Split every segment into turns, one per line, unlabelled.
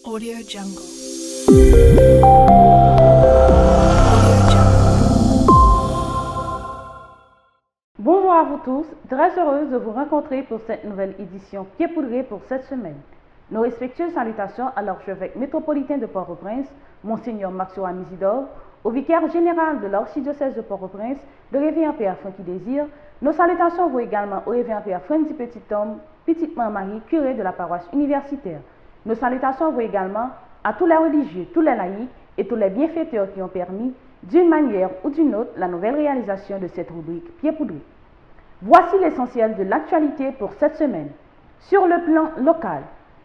Audio Jungle.
Bonjour à vous tous, très heureuse de vous rencontrer pour cette nouvelle édition Pieds poudrés pour cette semaine. Nos respectueuses salutations à l'archevêque métropolitain de Port-au-Prince, Monseigneur Maxio Amisidor, au vicaire général de l'archidiocèse de Port-au-Prince, le révérend Père Francky Désir. Nos salutations vont également au révérend Père Francky Petit-Homme, Petite-Marie, curé de la paroisse universitaire. Nos salutations vont également à tous les religieux, tous les laïcs et tous les bienfaiteurs qui ont permis, d'une manière ou d'une autre, la nouvelle réalisation de cette rubrique Pieds poudrés. Voici l'essentiel de l'actualité pour cette semaine. Sur le plan local,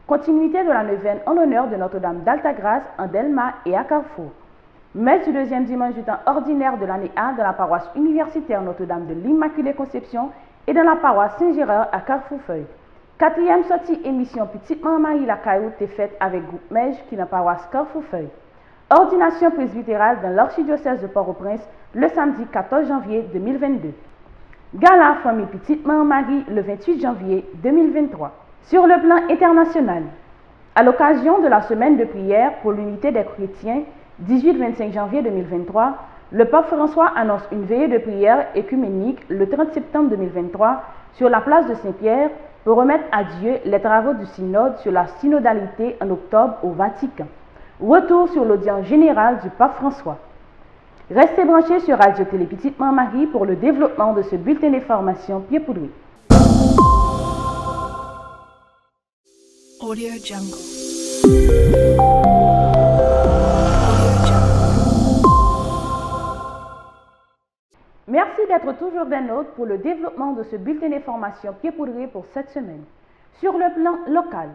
continuité de la neuvaine en l'honneur de Notre-Dame d'Altagrace en Delma et à Carrefour. Messe du deuxième dimanche du temps ordinaire de l'année A dans la paroisse universitaire Notre-Dame de l'Immaculée Conception et dans la paroisse Saint-Gérard à Carrefour-Feuille. Quatrième sortie émission Petite Marie la Caillou est faite avec groupe Mège qui est dans la paroisse Carrefour-Feuille. Ordination presbytérale dans l'archidiocèse de Port-au-Prince le samedi 14 janvier 2022. Gala Famille Petite Marie le 28 janvier 2023. Sur le plan international, à l'occasion de la semaine de prière pour l'unité des chrétiens 18-25 janvier 2023, le pape François annonce une veillée de prière écuménique le 30 septembre 2023 sur la place de Saint-Pierre pour remettre à Dieu les travaux du synode sur la synodalité en octobre au Vatican. Retour sur l'audience générale du pape François. Restez branchés sur Radio Télé Petite Marie pour le développement de ce bulletin d'information Pieds poudrés.
Audio Jungle.
Merci d'être toujours des nôtres pour le développement de ce bulletin d'information Pieds poudrés pour cette semaine. Sur le plan local,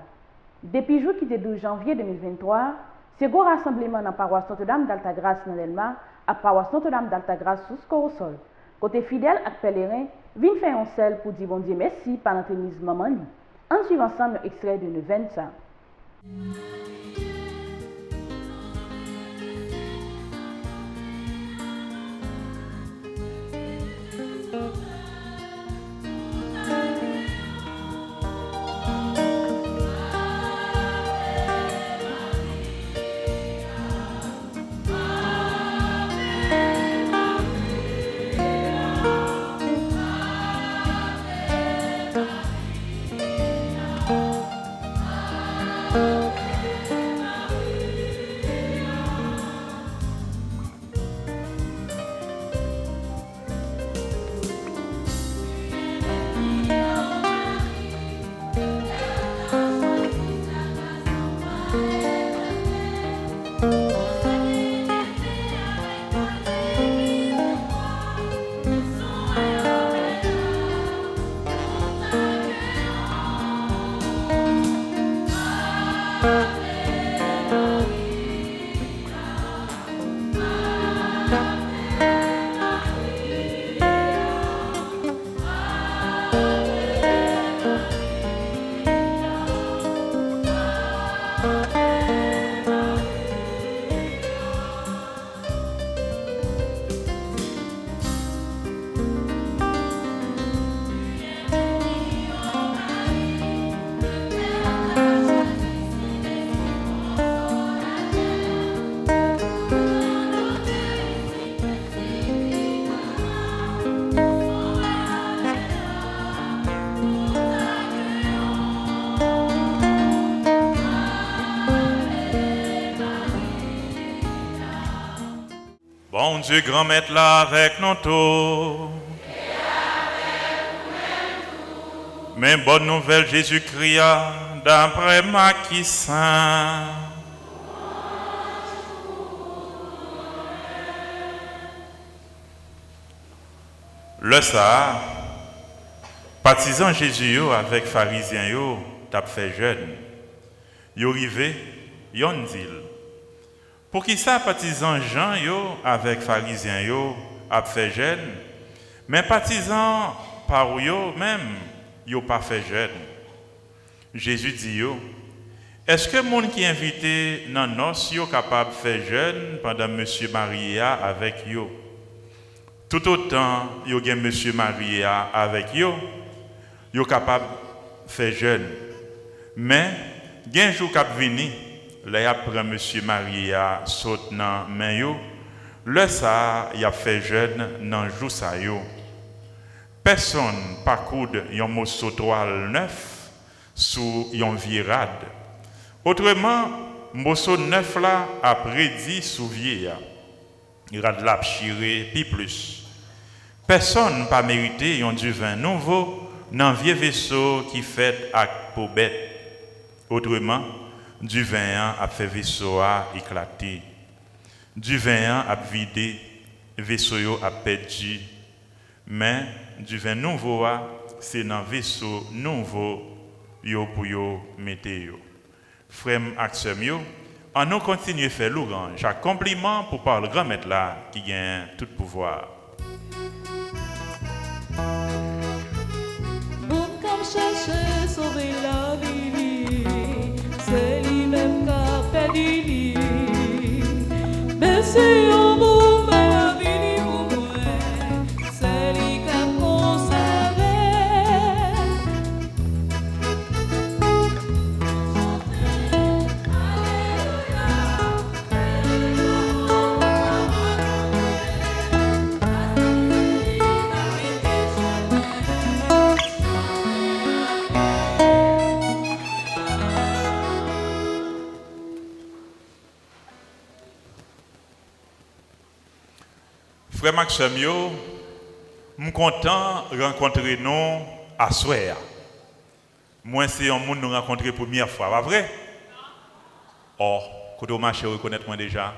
depuis jour qui était 12 janvier 2023, c'est gros rassemblement dans la paroisse Notre-Dame d'Altagrace dans l'Elma, à paroisse Notre-Dame d'Altagrace sous Scorosol. Côté fidèle et pèlerin, viennent faire un sel pour dire bon Dieu merci par l'entremise maman li. En suivant ensemble un extrait de neuvaine ça.
Bon Dieu, grand maître là avec nous tous. Mais bonne nouvelle, Jésus-Christ, d'après Maquis Saint. Le ça, partisan Jésus avec pharisiens yo, t'a fait jeune. Yo rivé, yon dit. Pour qui ça, partisan Jean yo avec pharisiens yo a fait jeune, mais partisan par yo même yo pas fait jeune. Jésus dit yo, est-ce que monde qui invité dans noce yo capable de faire jeune pendant monsieur Maria avec yo? Tout autant yo gen monsieur Maria avec yo capable de faire jeune. Mais gen jour k'ap vini les après monsieur Maria saute dans main yo, le ça y a fait jeune dans jou ça yo. Personne pas coudre yon morceau toile neuf sous yon virade. Autrement, morceau neuf là a prédit sous vieilla. Il a de la chiré puis plus. Personne pas mérité yon du vin nouveau dans vieux vaisseau qui fait avec pour bête. Autrement, du vin a fait vaisseau a éclaté. Du vin a vidé, vaisseau yo a perdu. Mais du vin nouveau a c'est dans vaisseau nouveau yo pour yo mette yo. Frère ak sœur yo, on nous continue faire louange, chaque compliment pour par le grand maître là qui gagne tout pouvoir.
Bon comme chercher sauver la vie, c'est lui-même qui a perdu. Mais c'est un bon la vie pour moi, c'est lui qui a conservé.
Frère Maxime, je suis content de rencontrer nous à soir. Moi, c'est un monde que nous rencontrons pour la première fois, pas vrai? Oh, quand on marche, reconnaître moi déjà.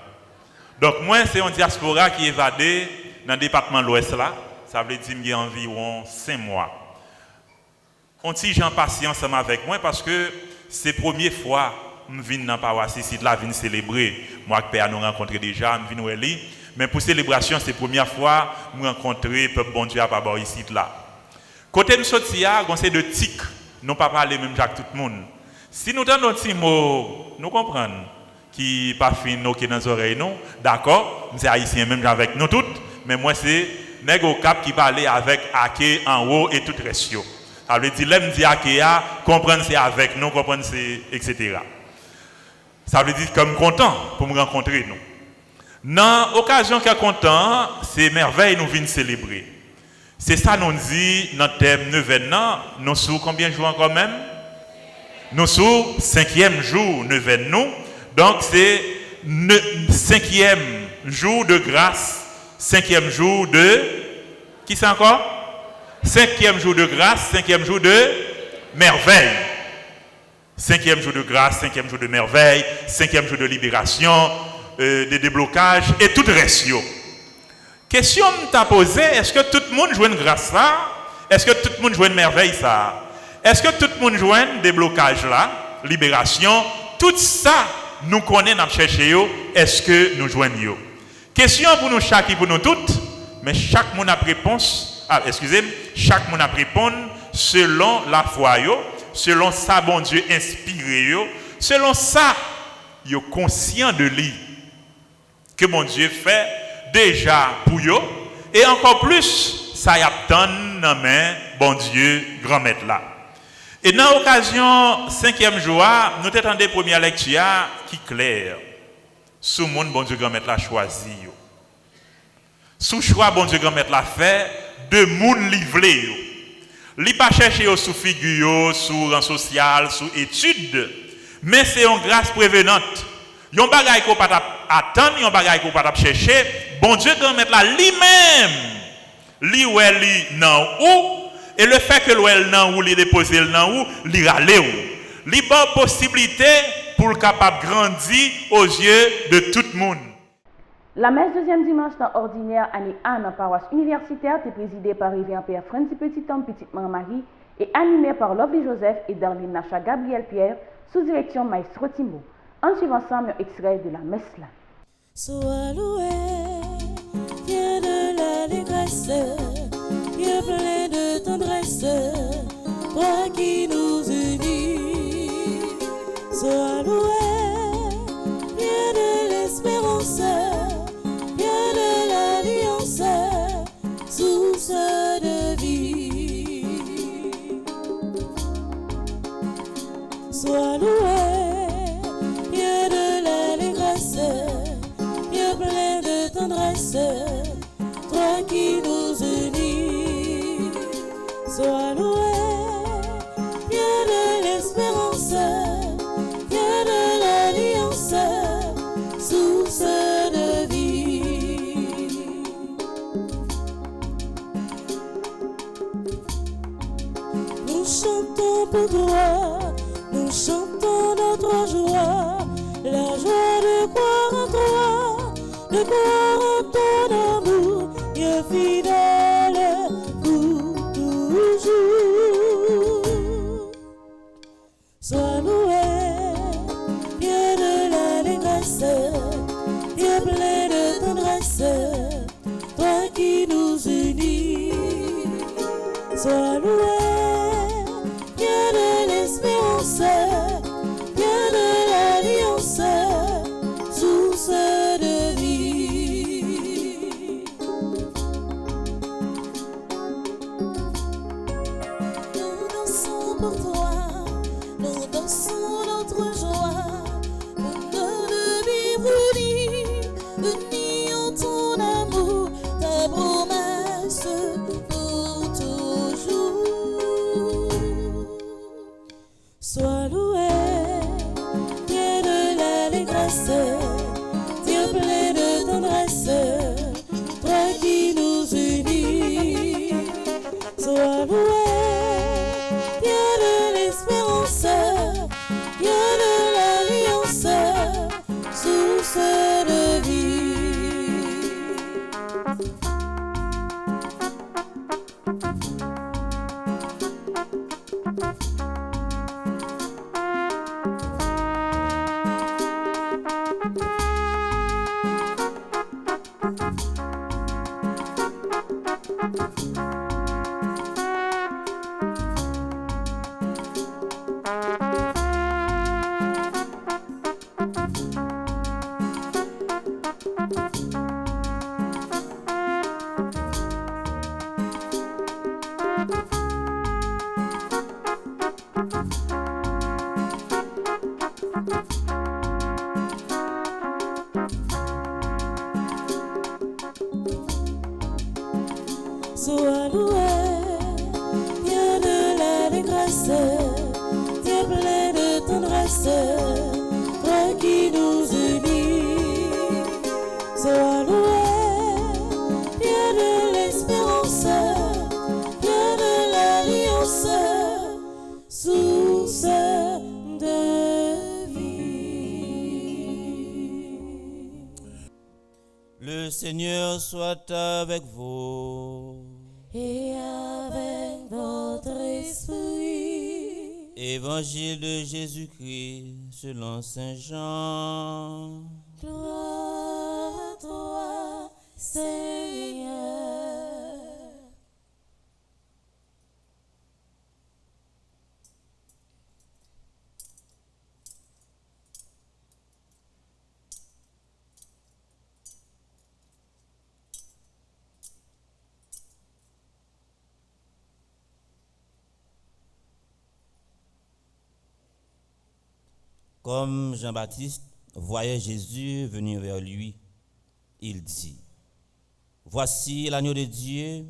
Donc, moi, c'est un diaspora qui est évadé dans le département de l'Ouest là. Ça veut dire qu'il y a environ 5 mois. On petit gens patient ensemble avec moi parce que c'est la première fois que je viens dans la paroisse ici, là, je viens célébrer. Moi, que Père nous rencontré déjà, je viens nous. Mais pour célébration, c'est la première fois que je rencontre le peuple bon Dieu à Pabor ici. Là. Côté nous sortir, on sait de tic, nous pas parler même avec tout le monde. Si nous donnons un petit mot, nous comprenons qui pas fin nous qui dans les oreilles nous, d'accord, c'est haïtien même avec nous toutes, mais moi c'est nèg au cap qui parle avec Ake en haut et tout reste. Ça veut dire l'aime dire Ake comprendre c'est avec nous, comprendre c'est etc. Ça veut dire comme content pour me rencontrer nous. Dans l'occasion qui est content, c'est merveille nous venons célébrer. C'est ça nous dit dans le thème 9 ans. Nous sommes combien de jours quand même? Nous sommes 5e jour 9 nous. Donc c'est 5e jour de grâce, 5e jour de... Qui c'est encore? 5e jour de grâce, 5e jour de merveille. 5e jour de grâce, 5e jour de merveille, 5e jour de libération. Des déblocages et tout le reste. Question que tu as posée, est-ce que tout le monde joue une grâce là? Est-ce que tout le monde joue une merveille ça? Est-ce que tout le monde joue un déblocage là? Libération? Tout ça, nous connaissons, nous cherchons, est-ce que nous jouons? Question pour nous chaque et pour nous toutes, mais chaque monde a réponse, chaque monde a répondu selon la foi, selon ça, bon Dieu inspiré, selon ça, yo conscient de lui. Que mon Dieu fait déjà pour eux et encore plus ça y attend dans main bon Dieu grand maître là. Et dans l'occasion 5e jour nous t'attendons première lecture qui claire. Sous monde bon Dieu grand maître là choisi yo. Sous choix bon Dieu grand maître là fait de monde livré yo. Li pas chercher sous figure, sous rang social, sous étude, mais c'est une grâce prévenante. Yon bagay ko pas attendre, yon bagay ko pas chercher, bon Dieu grand mettre là lui-même. Li ou li nan ou et le fait que l'ouel nan ou li déposer nan ou, li rale ou. Li bon possibilité pour le capable grandir aux yeux de tout le monde.
La messe deuxième dimanche dans ordinaire année 1 dans paroisse universitaire est présidée par Révérend Père Francis Petit-Homme Petite Marie et animée par Lovely Joseph et Darlene Nacha Gabriel Pierre sous direction Maestro Timbo. On suit ensemble un extrait de la messe là.
Sois loué, viens de l'allégresse, viens plein de tendresse, toi qui nous unis. Sois loué, viens de l'espérance, viens de l'alliance, source de vie. Sois loué.
croire en ton amour, Dieu fidèle pour toujours. Sois loué, Dieu de l'allégresse, Dieu plein de tendresse, toi qui nous unis. Sois loué, Dieu de l'espérance, Dieu de l'alliance, source de vie. Nous dansons pour toi, nous dansons notre joie, pour nous vivre unis en ton amour, ta promesse pour toujours. Sois loué, Dieu de l'allégresse, Dieu plein de tendresse, toi qui nous unis. Sois loué, Dieu de l'espérance, Dieu de l'alliance, source de vie. Sois loué, Dieu de l'allégresse, Dieu plein de tendresse, toi qui nous unis. Sois loué, Dieu de l'espérance, Dieu de l'alliance, source de vie.
Le Seigneur soit avec vous.
Et avec votre esprit.
Évangile de Jésus-Christ selon Saint Jean.
Gloire à toi, Seigneur.
Comme Jean-Baptiste voyait Jésus venir vers lui, il dit: Voici l'agneau de Dieu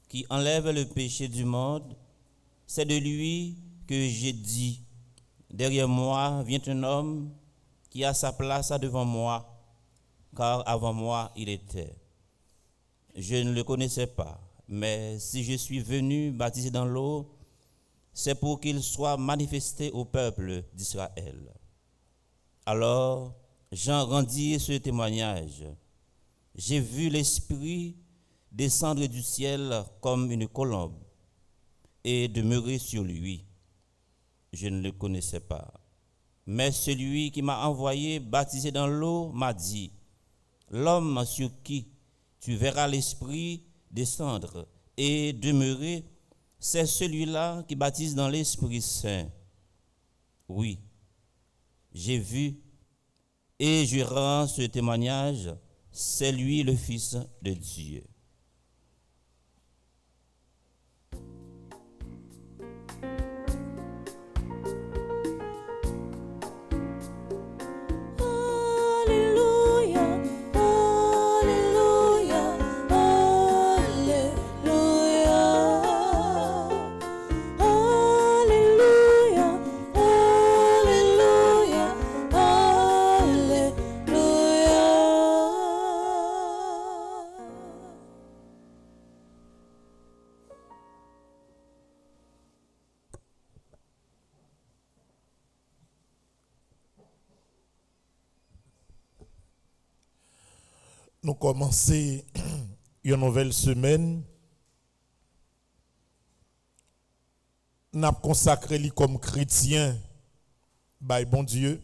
qui enlève le péché du monde. C'est de lui que j'ai dit: Derrière moi vient un homme qui a sa place devant moi, car avant moi il était. Je ne le connaissais pas, mais si je suis venu baptiser dans l'eau, c'est pour qu'il soit manifesté au peuple d'Israël. Alors, Jean rendit ce témoignage. J'ai vu l'Esprit descendre du ciel comme une colombe et demeurer sur lui. Je ne le connaissais pas. Mais celui qui m'a envoyé baptiser dans l'eau m'a dit: L'homme sur qui tu verras l'Esprit descendre et demeurer, c'est celui-là qui baptise dans l'Esprit Saint. Oui, j'ai vu et je rends ce témoignage, c'est lui le Fils de Dieu.
Alléluia, Alléluia, Alléluia. Alléluia, Alléluia, Alléluia.
nous commençons une nouvelle semaine. Nous avons consacré lui comme chrétien, by bon Dieu.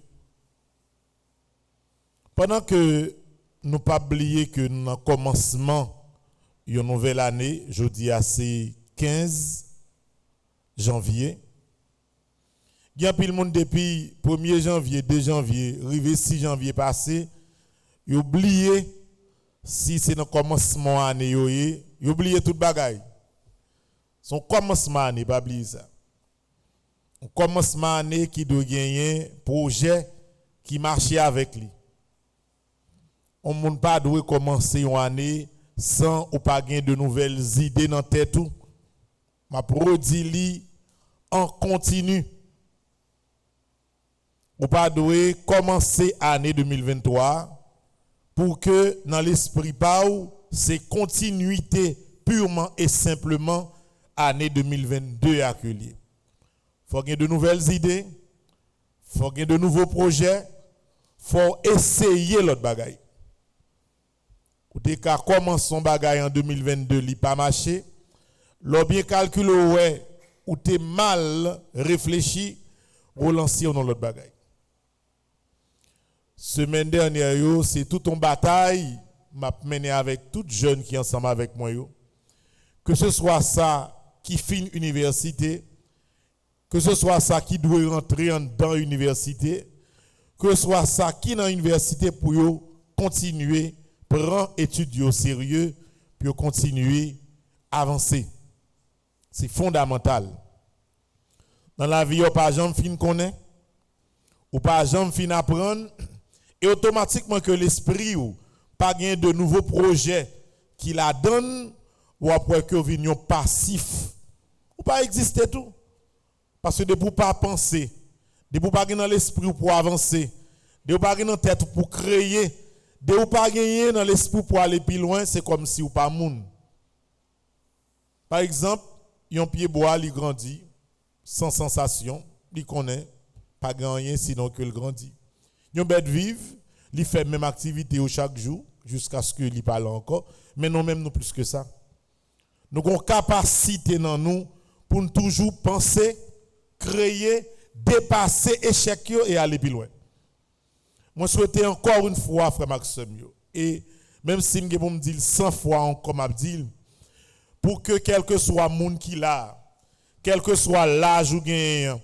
Pendant que nous pas oublier que nous avons commencement une nouvelle année, je dis à c'est 15 janvier. Il y a pile monde depuis 1er janvier, 2 janvier, arrivé 6 janvier passé, ils oublié si c'est le commencement année ils oublié toute bagaille. Son commencement année, pas oublier ça. Un commencement année qui doit gagner projet qui marche avec lui. On ne peut pas commencer une année sans ou pas gagner de nouvelles idées dans tête tout. Ma produit en continu. Ou pas doit commencer l'année 2023 pour que dans l'esprit Pau, c'est continuité purement et simplement année 2022 accueillie. Il faut gagner de nouvelles idées, il faut gagner de nouveaux projets, il faut essayer l'autre bagaille. Ou dès qu'à commencer son bagaille en 2022, il n'a pas marché, l'on bien calculé ouais, ou t'es mal réfléchi, relancer dans l'autre bagaille. Semaine dernière, c'est toute une bataille m'a mené avec toutes jeunes qui ensemble avec moi. Que ce soit ça qui finit l'université, que ce soit ça qui doit rentrer dans l'université, que ce soit ça qui est dans l'université pour continuer, prendre études au sérieux, pour continuer à avancer. C'est fondamental. Dans la vie, on n'a pas jamais fin connaître, ou pas jamais fin apprendre, et automatiquement que l'esprit ou pas gain de nouveaux projets qui la donne, ou après que vignon passif, ou pas exister tout. Parce que de pour pas penser, de pour pas gagner dans l'esprit pour avancer, de pour pas gagner dans la tête pour créer, de pour pas gagner dans l'esprit pour aller plus loin, c'est comme si ou pas moun. Par exemple, un pied bois, il grandit, sans sensation, il connaît, pas rien sinon que il grandit. Yon bête vive, il fait même activité chaque jour, jusqu'à ce qu'il parle encore, mais non même nous plus que ça. Nous avons une capacité dans nous pour nous toujours penser, créer, dépasser échec et aller plus loin. Moi, je souhaite encore une fois, frère Maxime, et même si je me dire 100 fois encore, je dis, pour que quel que soit le monde qui l'a, quel que soit l'âge ou gain,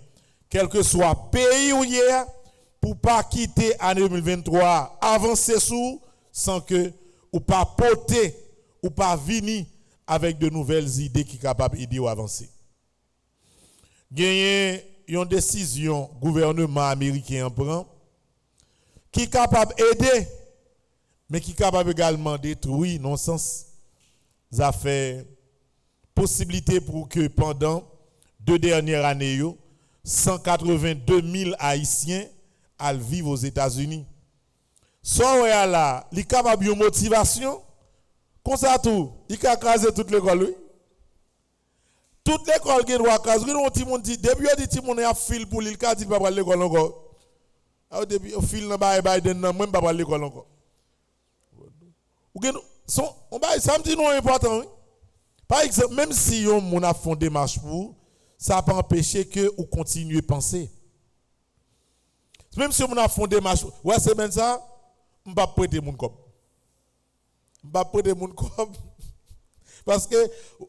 quel que soit le pays où il est, pour ne pas quitter l'année 2023, avancer sous, sans que, ou pas porter, ou pas venir avec de nouvelles idées qui sont capables d'aider ou avancer. Gagner une décision gouvernement américain prend qui est capable d'aider, mais qui est capable également de détruire, non sens. Ça fait possibilité pour que pendant 2 dernières années, 182 000 Haïtiens allaient vivre aux États-Unis. Soit là, il est capable de motivation, comme ça tout, il a crasé toute l'école. Toute l'école qui doit craser, on dit, depuis il dit qu'on a fil pour lui, il dit pas aller l'école encore. Alors depuis au fil n'a pas Biden même pas aller l'école encore. On va ça me dit non important. Par exemple, même si on a fait des marches pour, ça pas empêcher que ou continuer à penser. Même si on a fait des marches, ouais c'est bien ça, on va prêter mon comme. On va prêter mon comme. Parce que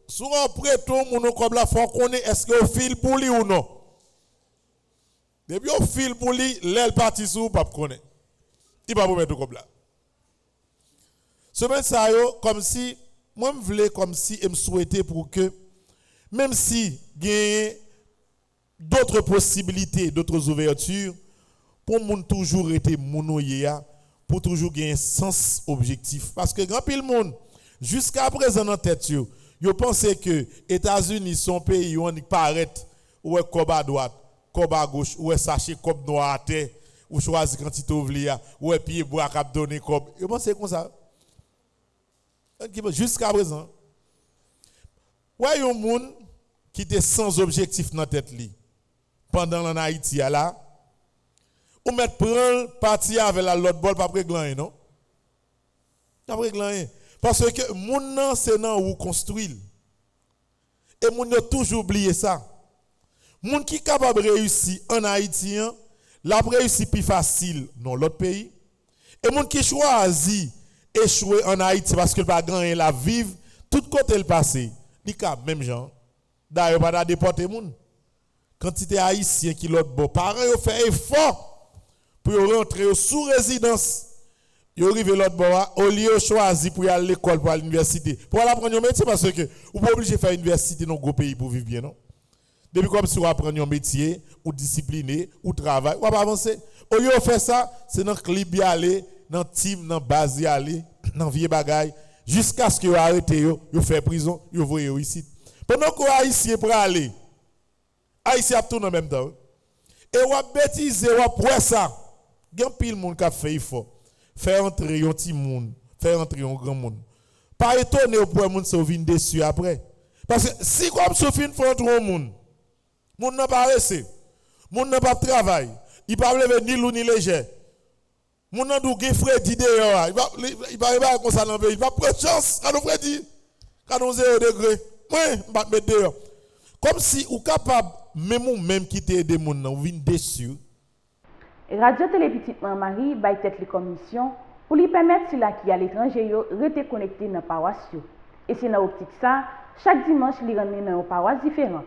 souvent prêtons mon comme là faut qu'on est-ce que au fil pour lui ou non. Depuis au fil pour lui, l'aile parti sous pas connaître. Il va vous mettre comme là. Semaine ça yo comme si moi me voulais comme si me souhaitais pour que même si il y a d'autres possibilités, d'autres ouvertures pour moun toujours été monoyéa pour toujours gagner un sens objectif parce que grand pile monde jusqu'à présent dans tête yo pensent que États-Unis sont pays où on paraît ou est cob à droite, cob à gauche, ou est sachet cob noir à terre, ou choisir quantité ouvrière, ou est pied bois cap donner cob. Yo pensent comme ça. Jusqu'à présent. Ouais, un monde qui était sans objectif dans tête li. Pendant en Haïti là, ou mettre prendre parti avec la l'autre bol pas régler non. Après rien. Parce que moun nan c'est nan ou construire. Et moun yo toujours oublié ça. Moun qui capable réussir en Haïti, la réussir plus facile dans l'autre pays. Et moun qui choisit échouer en Haïti parce qu'il pas gagner la vivre tout côté le passé. Li ka même gens. D'ailleurs pas déporter moun. Quantité haïtien qui l'autre bon parents yo fait effort pour rentrer sous résidence. Yo arrive l'autre bois au lieu choisi pour aller à l'école pour aller à l'université. Pour aller apprendre un métier parce que vous pas obligé de faire université dans gros pays pour vivre bien non. Depuis comme si vous apprenez un métier ou discipliné ou travail, ou pas avancer. Au lieu de faire ça, c'est dans clip y aller, dans team, dans base y aller, dans vieux bagaille jusqu'à ce que vous arrêtez yo fait prison, vous voyez ici. Pendant que haïtien pour aller haïtien tout en même temps. Et vous bêtiser, vous pour ça. Il y a pile monde qui a fait effort. Faire entrer un petit monde, faire entrer un grand monde. Pas étonné pour un monde se vient dessus après. Parce que si comme se fin faut entrer un monde, monde n'a pas resté, monde n'a pas travail, il pas lever ni lourd ni léger. Monde n'a doué Freddy dehors, il va pas comme ça dans pays, il va prendre chance quand on Freddy quand on 0 degré. Moi, va mettre dehors. Comme si ou capable même quitter des monde, on vient dessus.
Radio Télé Petite Marie baille tête les commissions pour lui permettre ceux qui à l'étranger yo rester connecté dans paroisse yo. Et c'est dans optique ça, chaque dimanche li ramener dans une paroisse différente.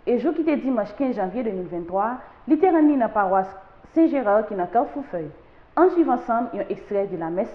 Et jour qui était dimanche 15 janvier 2023, li te ramener dans paroisse Saint-Gérard qui dans Carrefour-Feuille. En suivant ensemble un extrait de la messe.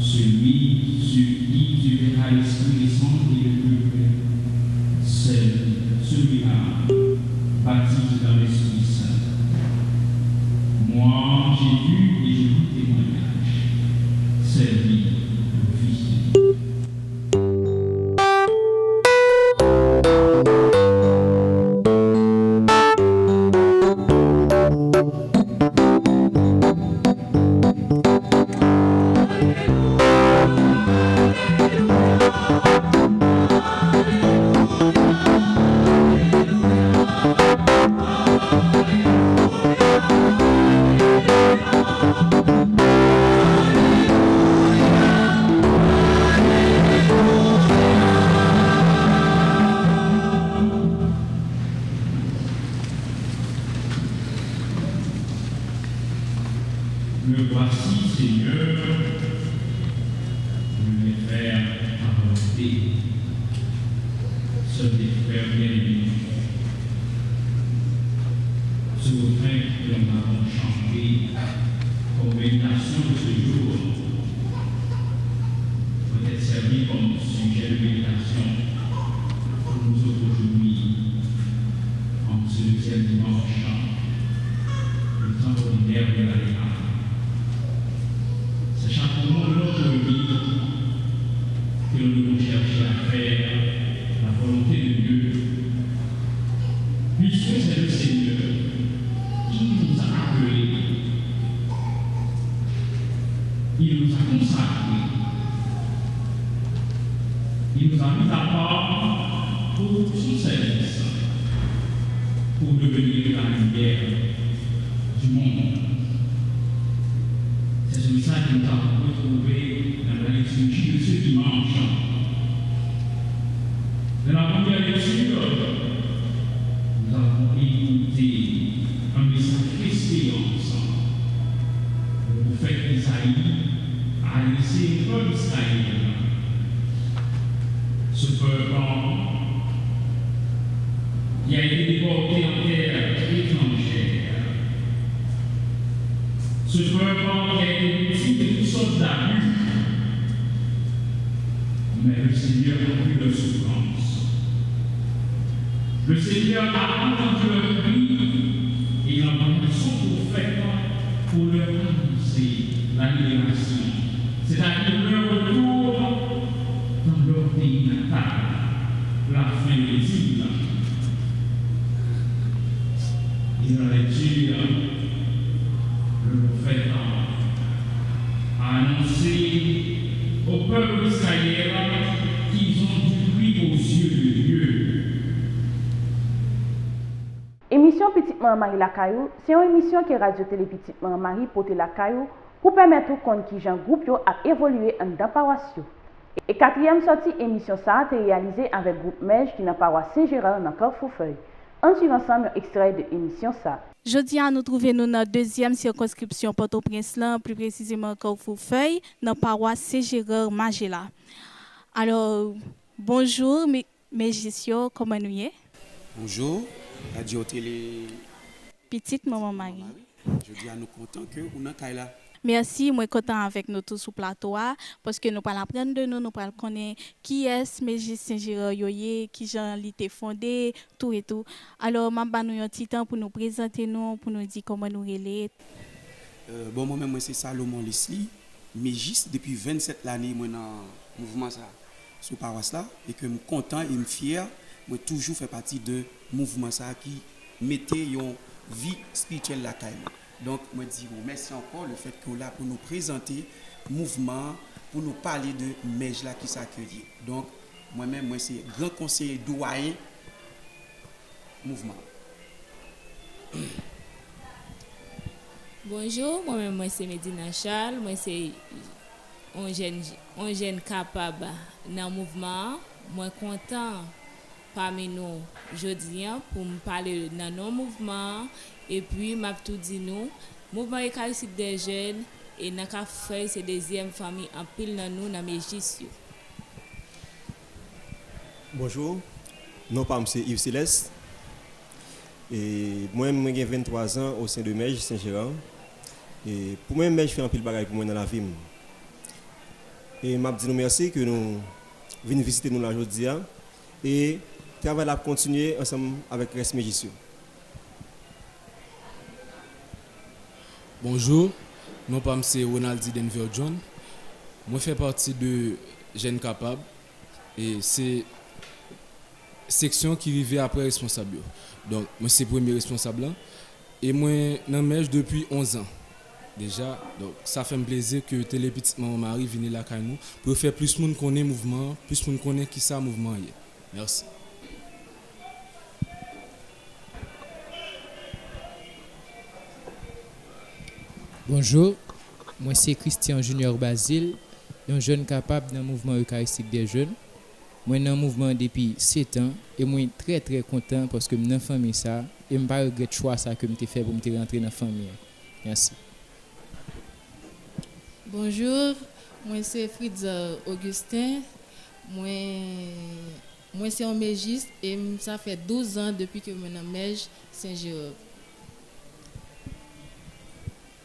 celui sur qui tu verras l'Esprit descendre et le peuple, celui-là, baptisé dans l'Esprit Saint. Moi, j'ai vu et je vous témoignage, c'est lui, le Fils de Dieu. Me voici, Seigneur, je vais faire ta volonté. Seuls des frères bien-aimés, ce refrain que nous avons chanté comme méditation de ce jour peut être servi comme sujet de méditation pour nous autres aujourd'hui, en ce deuxième dimanche, le temps ordinaire de la réalité. C'est chaque moment de notre vie que nous devons chercher à faire la volonté de Dieu, puisque c'est le Seigneur qui nous a appelés, il nous a consacrés, il nous a mis à part pour son service, pour devenir la lumière du monde. C'est celui-là que nous avons retrouvé dans la lecture de ce dimanche. Dans la première lecture, nous avons écouté un message d'espérance. Le prophète Isaïe a laissé le peuple d'Israël. Ce peuple qui a été déporté en terre étrangère. Ce peuple qui a été victime de toutes sortes d'abus. Mais le Seigneur a vu leur souffrance. Le Seigneur a entendu leur cri et il a envoyé son prophète pour leur annoncer la libération. C'est-à-dire leur retour dans leur pays natal, la fin de l'exil. Et dans la lecture, le prophète a annoncé au peuple israélien qu'ils ont du prix aux yeux de Dieu.
Émission Petite Maman Marie la Caillou, c'est une émission que Radio-Télé Petite Maman Marie porte la Caillou pour permettre aux compte qui Jean groupe a évolué en dans paroisse. Et quatrième sortie émission ça a été réalisée avec le groupe Mège qui dans paroisse Saint-Gérard dans Carrefourfeuille. On suit ensemble un extrait de l'émission ça.
Jeudi, nous trouvons dans notre deuxième circonscription Port-au-Prince, plus précisément Carrefourfeuille, dans la paroisse Saint-Gérard Magela. Alors, bonjour, mes gestions, comment nous y est?
Bonjour, Radio-Télé
Petite Maman Marie.
Je dis à nous contents que nous sommes là.
Merci, moi content avec nous tous sur le plateau parce que nous allons apprendre de nous allons connaître qui est Mégis Saint-Gérard Yoye, qui Jean l'été fondé, tout et tout. Alors, je vais nous un petit temps pour nous présenter nous, pour nous dire comment nous relais.
Bon, moi-même, moi, c'est Salomon Leslie, Mégis, depuis 27 années, moi, dans le mouvement ça, sur paroisse là, et que je suis content et je suis fier, moi, toujours fait partie de mouvement ça qui mettait une vie spirituelle la caille. Donc, je dis merci encore le fait que là pour nous présenter le mouvement, pour nous parler de Mège là qui s'accueille. Donc, moi-même, moi, c'est grand conseiller doyen mouvement.
Bonjour, moi-même, moi, c'est Medina Charles. Moi, c'est un jeune capable dans le mouvement. Moi, content parmi nous aujourd'hui pour me parler dans nos mouvements. Et puis, m'a tout dit nous, mouvement eucharistique des jeunes et n'a qu'à faire c'est deuxième famille en pile dans nous dans Mégis.
Bonjour, mon nom c'est Yves Céleste. Et moi j'ai 23 ans au sein de Mège Saint-Gérard. Et pour moi, je fais un pile de bagages pour moi dans la vie. Et m'a dit nous merci que nous venons visiter nous aujourd'hui et travail à continuer ensemble avec Reste Mégis.
Bonjour, mon nom c'est Ronaldi Denver John. Moi fais partie de Jeunes Capables et c'est section qui arrive après responsable. Donc moi c'est premier responsable là. Et moi dans Mège depuis 11 ans déjà. Donc ça fait un plaisir que télé petit maman Marie vienne là avec nous pour faire plus monde connaît mouvement, plus monde connaît qui ça mouvement est. Merci.
Bonjour, moi c'est Christian Junior Basile, un jeune capable dans le mouvement eucharistique des jeunes. Moi dans le mouvement depuis 7 ans et moi très content parce que je suis dans la famille ça et je ne regrette pas le choix ça que je fait pour me rentrer dans la famille. Merci.
Bonjour, moi c'est Fritz Augustin. Moi c'est un mégiste et ça fait 12 ans depuis que je suis dans Mège Saint-Jérôme.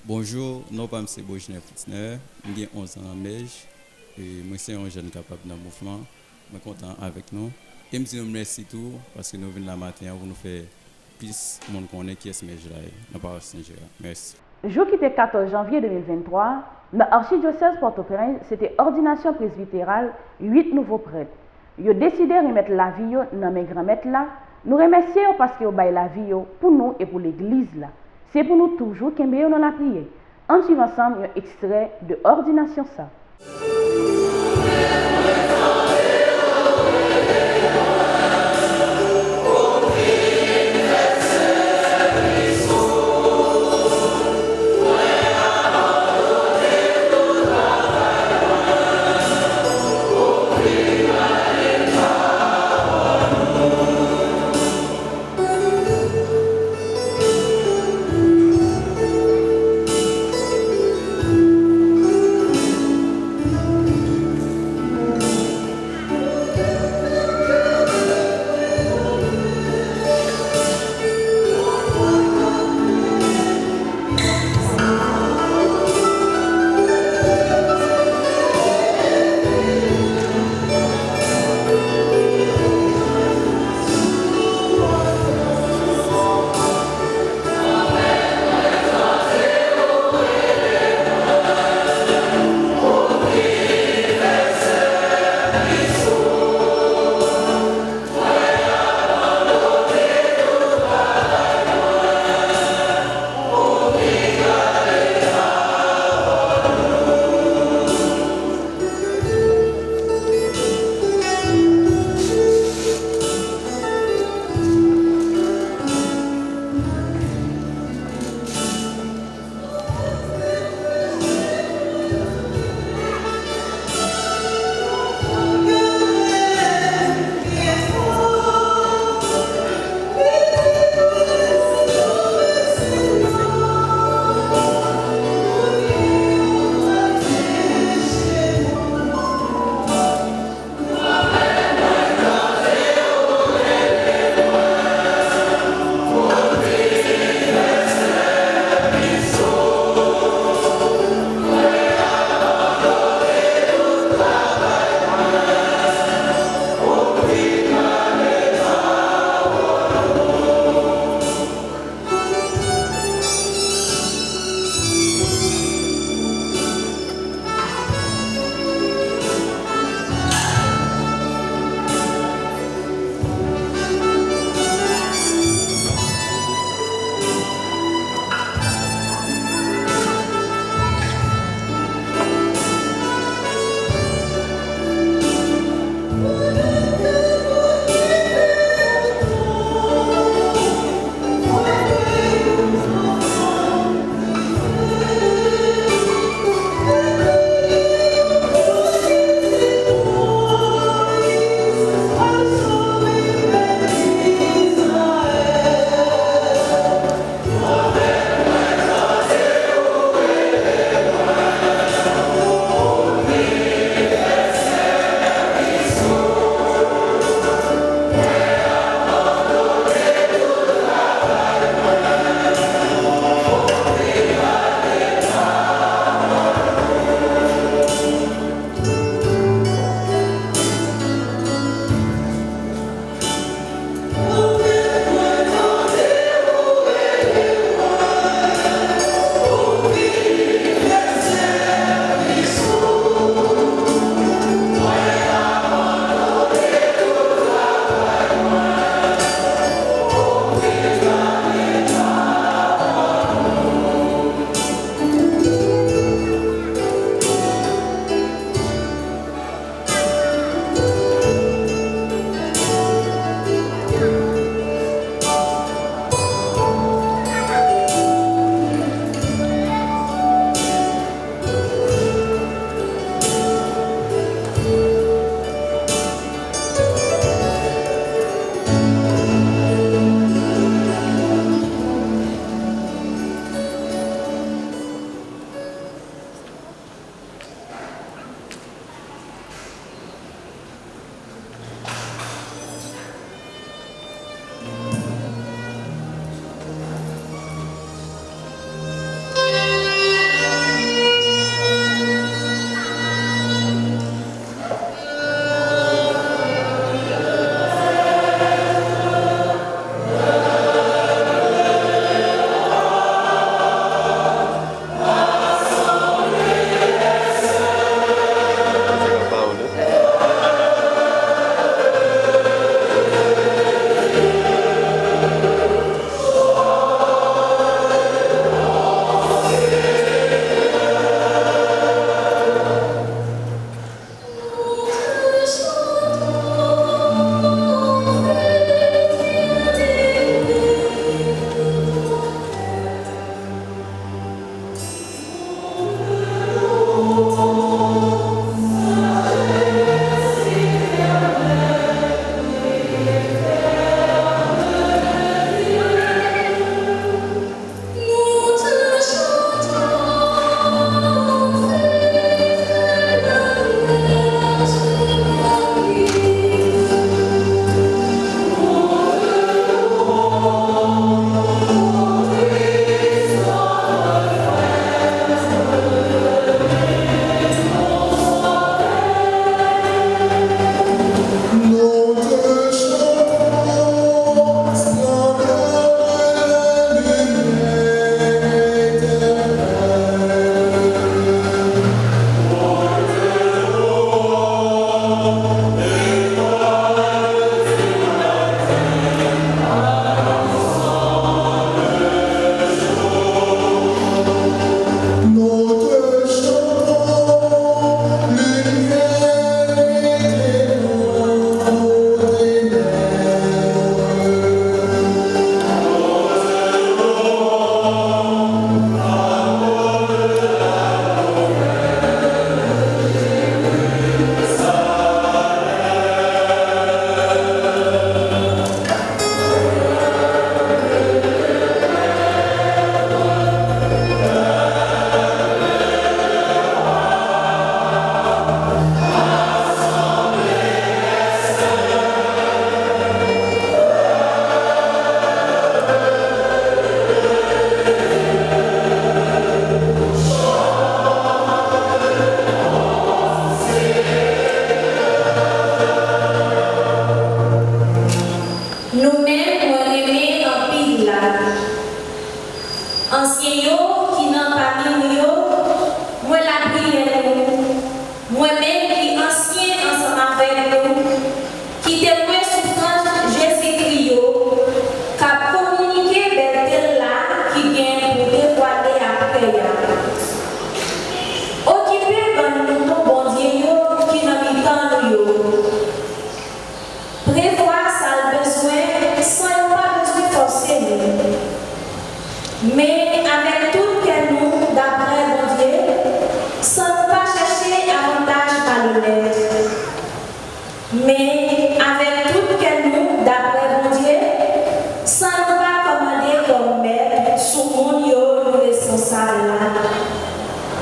Bonjour, mon nom c'est Bojner Fitzner, j'ai 11 ans à Mège et moi c'est un jeune capable dans le mouvement. Je suis content avec nous. Et je vous remercie tout parce que nous venons la matin pour nous faire plus de monde connaît qui est ce Mège là, dans la paroisse Saint-Gérard. Merci.
Jour qui était 14 janvier 2023, dans l'archidiocèse Port-au-Prince, c'était ordination presbytérale, 8 nouveaux prêtres. Ils ont décidé de remettre la vie dans mes grands-mères là. Nous remercions parce qu'ils ont baillé la vie pour nous et pour l'église là. C'est pour nous toujours qu'il y a dans la prière. En suivant ensemble un extrait de ordination ça.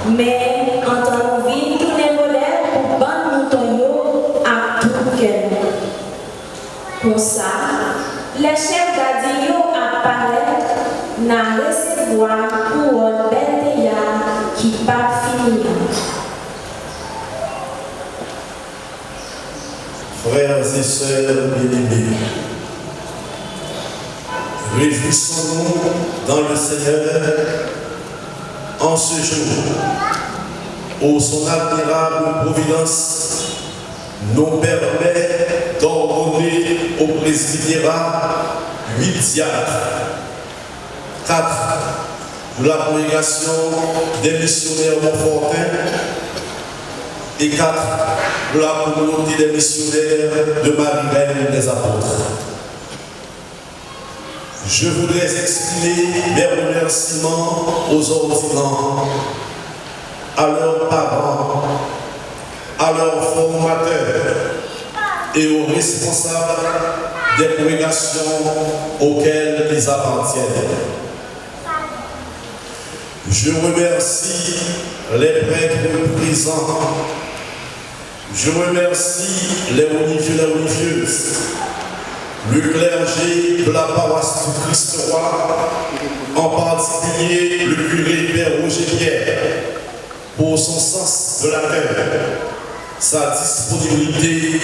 Mais quand on vit tous les modèles pour ban mouton à tout cœur. Pour ça, les chefs d'Adio apparaissent dans recevoir pour un bel qui pas finir.
Frères et sœurs bien-aimés, réjouissons-nous dans le Seigneur en ce jour où son admirable providence nous permet d'ordonner au presbytérat 8 diacres, 4 pour la congrégation des missionnaires Montfortin et 4 pour la communauté des missionnaires de Marie-Reine des Apôtres. Je voudrais exprimer mes remerciements aux ordinants, à leurs parents, à leurs formateurs et aux responsables des congrégations auxquelles ils appartiennent. Je remercie les prêtres présents. Je remercie les religieux et les religieuses, le clergé de la paroisse du Christ-Roi, en particulier le curé Père Roger Pierre, pour son sens de l'accueil, sa disponibilité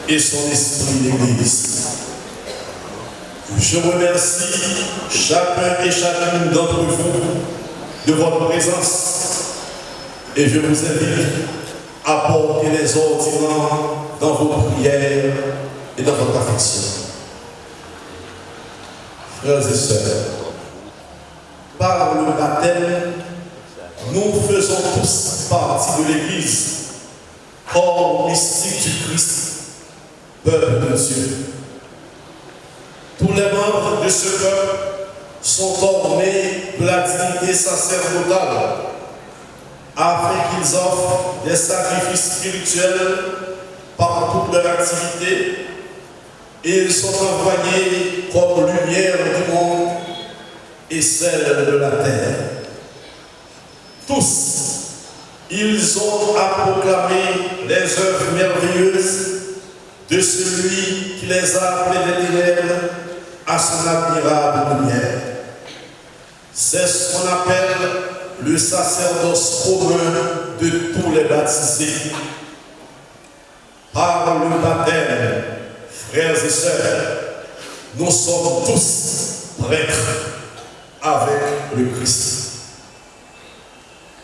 et son esprit d'église. Je remercie chacun et chacune d'entre vous de votre présence et je vous invite à porter les ordinants dans vos prières et dans votre affection. Frères et sœurs, par le baptême, nous faisons tous partie de l'Église, corps mystique du Christ, peuple de Dieu. Tous les membres de ce peuple sont ornés de la dignité sacerdotale afin qu'ils offrent des sacrifices spirituels par toute leur activité et ils sont envoyés comme lumière du monde et celle de la terre. Tous, ils ont à proclamer les œuvres merveilleuses de celui qui les a appelés des ténèbres à son admirable lumière. C'est ce qu'on appelle le sacerdoce commun de tous les baptisés. Par le baptême, frères et sœurs, nous sommes tous prêtres avec le Christ.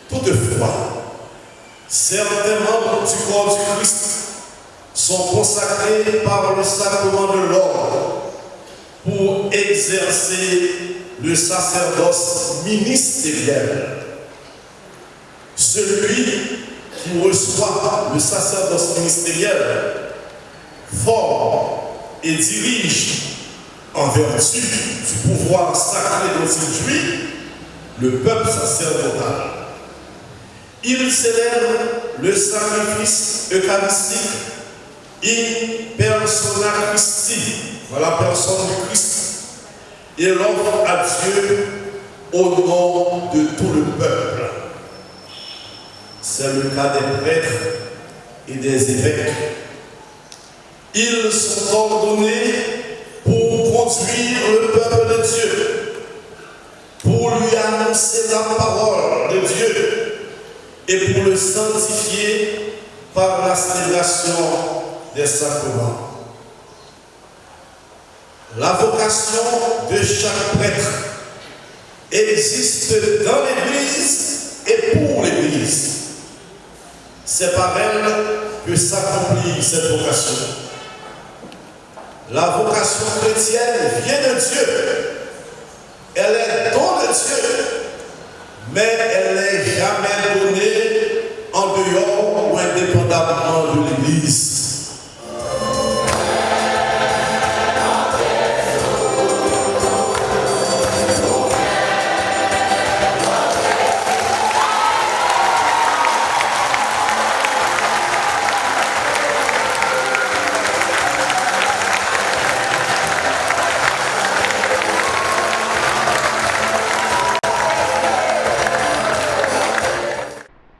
Toutefois, certains membres du corps du Christ sont consacrés par le sacrement de l'ordre pour exercer le sacerdoce ministériel. Celui qui reçoit le sacerdoce ministériel forme et dirige en vertu du pouvoir sacré dont il jouit le peuple sacerdotal. Il célèbre le sacrifice eucharistique in persona Christi, dans la personne du Christ, et l'offre à Dieu au nom de tout le peuple. C'est le cas des prêtres et des évêques. Ils sont ordonnés pour conduire le peuple de Dieu, pour lui annoncer la parole de Dieu et pour le sanctifier par la célébration des sacrements. La vocation de chaque prêtre existe dans l'Église et pour l'Église. C'est par elle que s'accomplit cette vocation. La vocation chrétienne vient de Dieu. Elle est don de Dieu, mais elle n'est jamais donnée en dehors ou indépendamment de l'Église.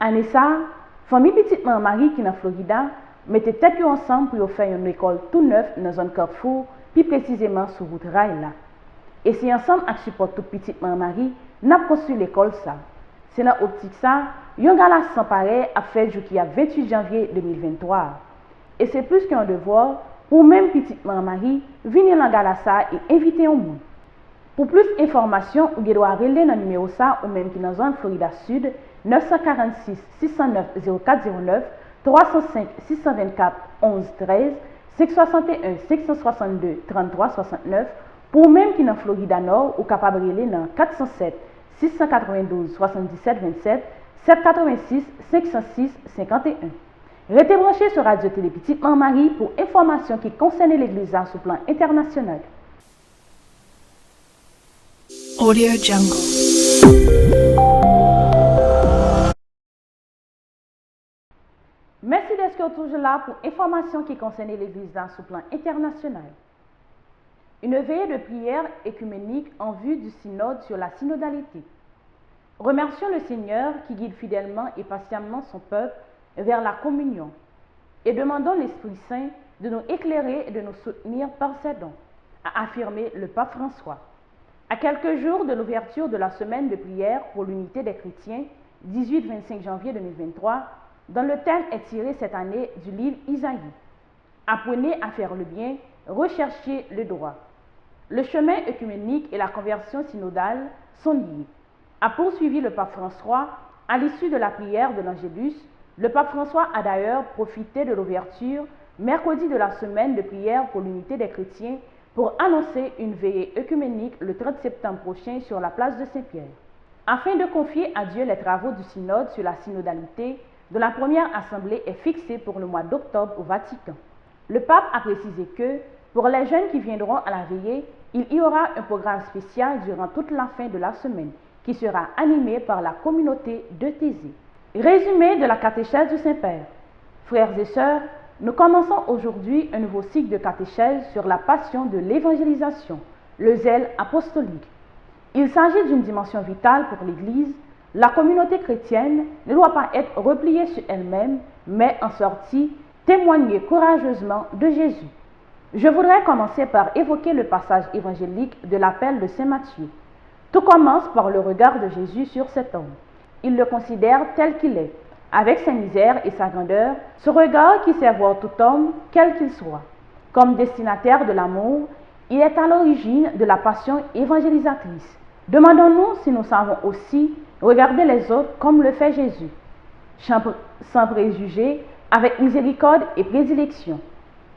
Année ça, famille petite maman Marie qui est en Florida mettait tête ensemble pour faire une école tout neuf dans la zone Carrefour, plus précisément sur route rail là. Et c'est ensemble avec support toute petite maman Marie, n'a construit l'école ça. C'est dans l'optique ça, yon gala sans pareil a fait jusqu'à 28 janvier 2023. Et c'est plus qu'un devoir pour même petite maman Marie venir dans gala ça et inviter un monde. Pour plus d'informations, vous devez relayer dans le numéro ça ou même qui dans la zone Florida Sud 946 609 0409 305 624 11 13 561 562 33 69 pour même qui dans Florida Nord ou capable de relayer dans 407 692 77 27 786 506 51. Restez branchés sur Radio Télé Petite Maman Marie pour informations qui concernent l'Église sur le plan international.
Audio Jungle.
Merci d'être toujours là pour informations qui concernent l'Église sur le plan international. Une veillée de prière écuménique en vue du synode sur la synodalité. Remercions le Seigneur qui guide fidèlement et patiemment son peuple vers la communion et demandons l'Esprit Saint de nous éclairer et de nous soutenir par ses dons, a affirmé le pape François. À quelques jours de l'ouverture de la semaine de prière pour l'unité des chrétiens, 18-25 janvier 2023, dont le thème est tiré cette année du livre Isaïe. Apprenez à faire le bien, recherchez le droit. Le chemin œcuménique et la conversion synodale sont liés. A poursuivi le pape François, à l'issue de la prière de l'Angélus, le pape François a d'ailleurs profité de l'ouverture, mercredi de la semaine de prière pour l'unité des chrétiens, pour annoncer une veillée œcuménique le 30 septembre prochain sur la place de Saint-Pierre. Afin de confier à Dieu les travaux du synode sur la synodalité, dont la première assemblée est fixée pour le mois d'octobre au Vatican. Le pape a précisé que, pour les jeunes qui viendront à la veillée, il y aura un programme spécial durant toute la fin de la semaine, qui sera animé par la communauté de Thésée. Résumé de la catéchèse du Saint-Père. Frères et sœurs, nous commençons aujourd'hui un nouveau cycle de catéchèse sur la passion de l'évangélisation, le zèle apostolique. Il s'agit d'une dimension vitale pour l'Église. La communauté chrétienne ne doit pas être repliée sur elle-même, mais en sortie, témoigner courageusement de Jésus. Je voudrais commencer par évoquer le passage évangélique de l'appel de Saint Matthieu. Tout commence par le regard de Jésus sur cet homme. Il le considère tel qu'il est, avec sa misère et sa grandeur, ce regard qui sait voir tout homme, quel qu'il soit. Comme destinataire de l'amour, il est à l'origine de la passion évangélisatrice. Demandons-nous si nous savons aussi regarder les autres comme le fait Jésus, sans préjugés, avec miséricorde et prédilection.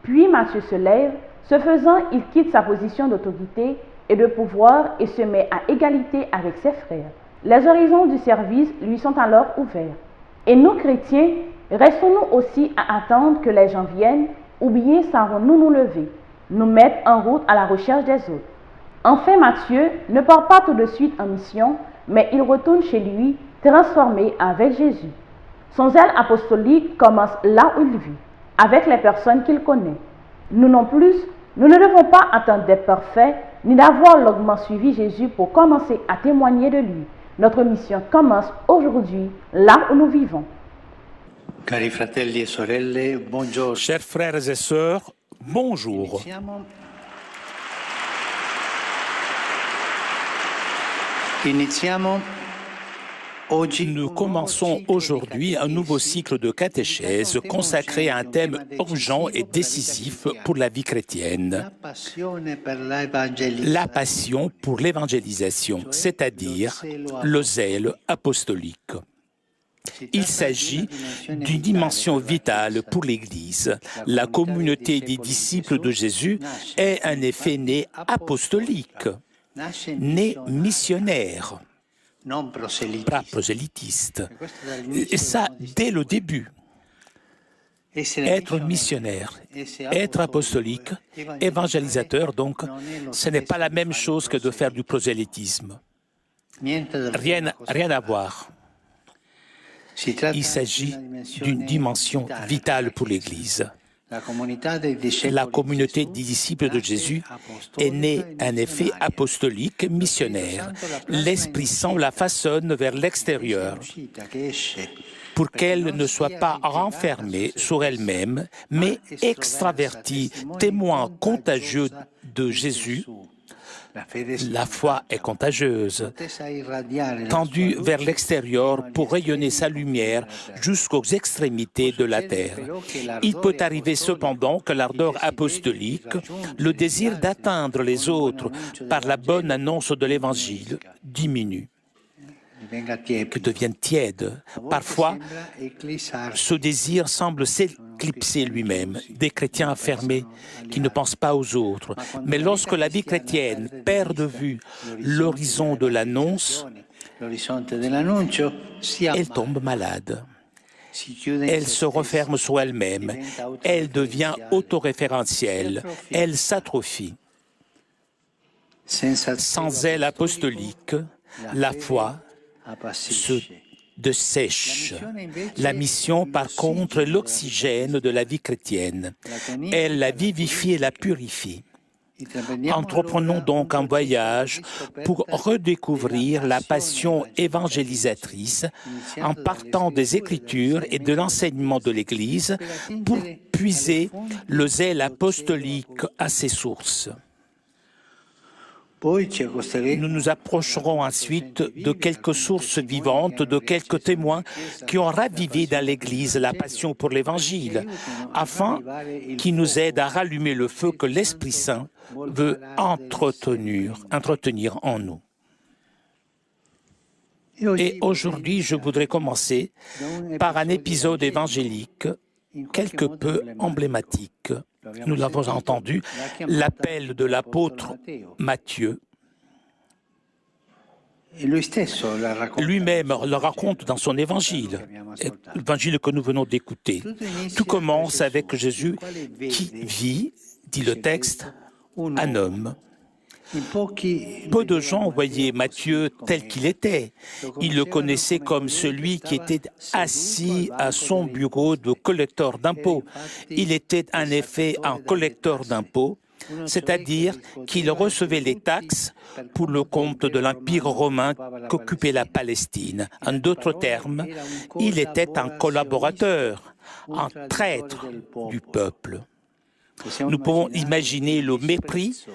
Puis Matthieu se lève, ce faisant, il quitte sa position d'autorité et de pouvoir et se met à égalité avec ses frères. Les horizons du service lui sont alors ouverts. Et nous, chrétiens, restons-nous aussi à attendre que les gens viennent, ou bien savons-nous nous lever, nous mettre en route à la recherche des autres. Enfin, Matthieu ne part pas tout de suite en mission, mais il retourne chez lui, transformé avec Jésus. Son zèle apostolique commence là où il vit, avec les personnes qu'il connaît. Nous non plus, nous ne devons pas attendre d'être parfaits, ni d'avoir longuement suivi Jésus pour commencer à témoigner de lui. Notre mission commence aujourd'hui, là où nous vivons.
Cari fratelli e sorelle, buongiorno.
Chers frères et sœurs, bonjour. Nous commençons aujourd'hui un nouveau cycle de catéchèse consacré à un thème urgent et décisif pour la vie chrétienne, la passion pour l'évangélisation, c'est-à-dire le zèle apostolique. Il s'agit d'une dimension vitale pour l'Église. La communauté des disciples de Jésus est en effet née apostolique, née missionnaire, pas prosélytiste. Et ça, dès le début. Être missionnaire, être apostolique, évangélisateur, donc, ce n'est pas la même chose que de faire du prosélytisme. Rien à voir. Il s'agit d'une dimension vitale pour l'Église. La communauté des disciples de Jésus est née un effet apostolique missionnaire. L'Esprit Saint la façonne vers l'extérieur pour qu'elle ne soit pas renfermée sur elle-même, mais extravertie, témoin contagieux de Jésus. La foi est contagieuse, tendue vers l'extérieur pour rayonner sa lumière jusqu'aux extrémités de la terre. Il peut arriver cependant que l'ardeur apostolique, le désir d'atteindre les autres par la bonne annonce de l'Évangile, diminue, que devienne tiède. Parfois, ce désir semble s'éclipser lui-même. Des chrétiens affermés qui ne pensent pas aux autres. Mais lorsque la vie chrétienne perd de vue l'horizon de l'annonce, elle tombe malade. Elle se referme sur elle-même. Elle devient autoréférentielle. Elle s'atrophie. Sans elle apostolique, la foi se dessèche. La mission, par contre, est l'oxygène de la vie chrétienne. Elle la vivifie et la purifie. Entreprenons donc un voyage pour redécouvrir la passion évangélisatrice en partant des Écritures et de l'enseignement de l'Église pour puiser le zèle apostolique à ses sources. Nous nous approcherons ensuite de quelques sources vivantes, de quelques témoins qui ont ravivé dans l'Église la passion pour l'Évangile, afin qu'ils nous aident à rallumer le feu que l'Esprit Saint veut entretenir en nous. Et aujourd'hui, je voudrais commencer par un épisode évangélique quelque peu emblématique. Nous l'avons entendu, l'appel de l'apôtre Matthieu. Lui-même le raconte dans son évangile, l'évangile que nous venons d'écouter. Tout commence avec Jésus qui vit, dit le texte, un homme. Peu de gens voyaient Matthieu tel qu'il était. Ils le connaissaient comme celui qui était assis à son bureau de collecteur d'impôts. Il était en effet un collecteur d'impôts, c'est-à-dire qu'il recevait les taxes pour le compte de l'Empire romain qu'occupait la Palestine. En d'autres termes, il était un collaborateur, un traître du peuple. Nous pouvons imaginer le mépris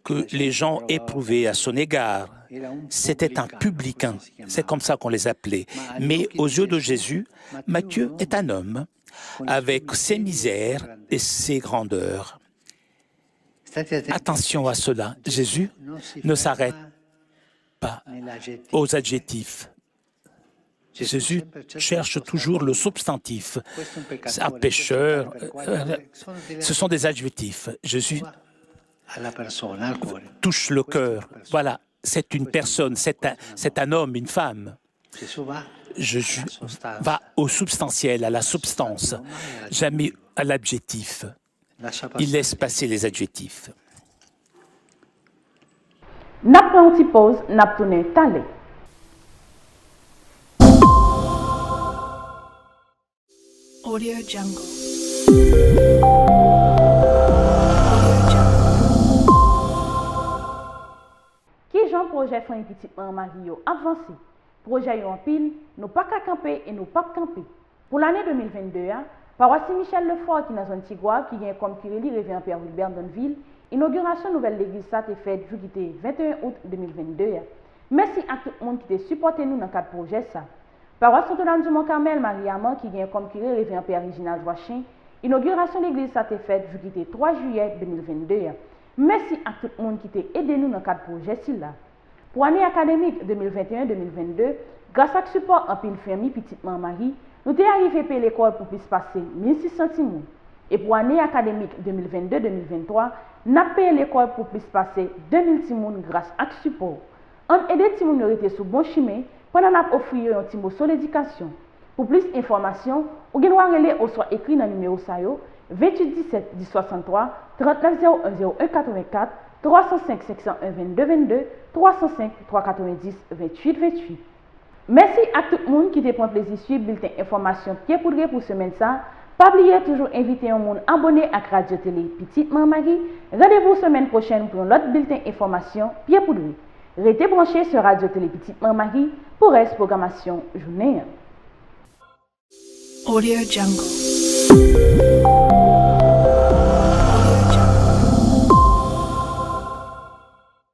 que les gens éprouvaient à son égard. C'était un publicain, c'est comme ça qu'on les appelait. Mais aux yeux de Jésus, Matthieu est un homme, avec ses misères et ses grandeurs. Attention à cela, Jésus ne s'arrête pas aux adjectifs. Jésus cherche toujours le substantif. Un pécheur, ce sont des adjectifs. Jésus touche le cœur. Voilà, c'est une personne, c'est un homme, une femme. Jésus va au substantiel, à la substance, jamais à l'adjectif. Il laisse passer les adjectifs.
N'a pas un petit pause, n'a pas tourné talé.
Audio Jungle.
Qui Jean projet fin petit en Mario avancé. Projet en pile, nous pas qu'à camper et nous pas camper. Pour l'année 2022, paroisse Saint-Michel Lefort qui dans zone Tigua qui vient comme Kireli Révérend Pierre Wilbert Donville, inauguration nouvelle l'église ça été faite jeudi 21 août 2022. Merci à tout le monde qui a supporté nous dans cadre projet ça. Paroisse Notre-Dame du Mont-Carmel Marie-Amand qui vient comme curé Révérend Pierre Reginald Joachim, inauguration de l'église ça été faite jeudi 3 juillet 2022. Merci à tout le monde qui a aidé nous dans cadre projet là. Pour l'année académique 2021-2022, grâce à support en pile famille petite Marie, nous sommes arrivés à payer l'école pour plus passer 1600 timons. Et pour l'année académique 2022-2023, nous avons payé l'école pour plus passer 2000 timons grâce à support. On aide les timons qui étaient sous bon chemin pendant qu'on a offert un timon sur l'éducation. Pour plus d'informations, vous pouvez relire ou soit écrit dans le numéro 28 17 10 63 39 01 01 84 305 501 22 22 305 390 28 28. Merci à tout le monde qui te prend plaisir à suivre le bulletin information pied pour semaine ça Pas oublier toujours inviter un monde abonné à Radio Télé Petite Marie. Rendez-vous semaine prochaine pour l'autre bulletin information pied pour lui. Restez branchés sur Radio Télé Petite Marie pour reste programmation journée.
Audio Jungle.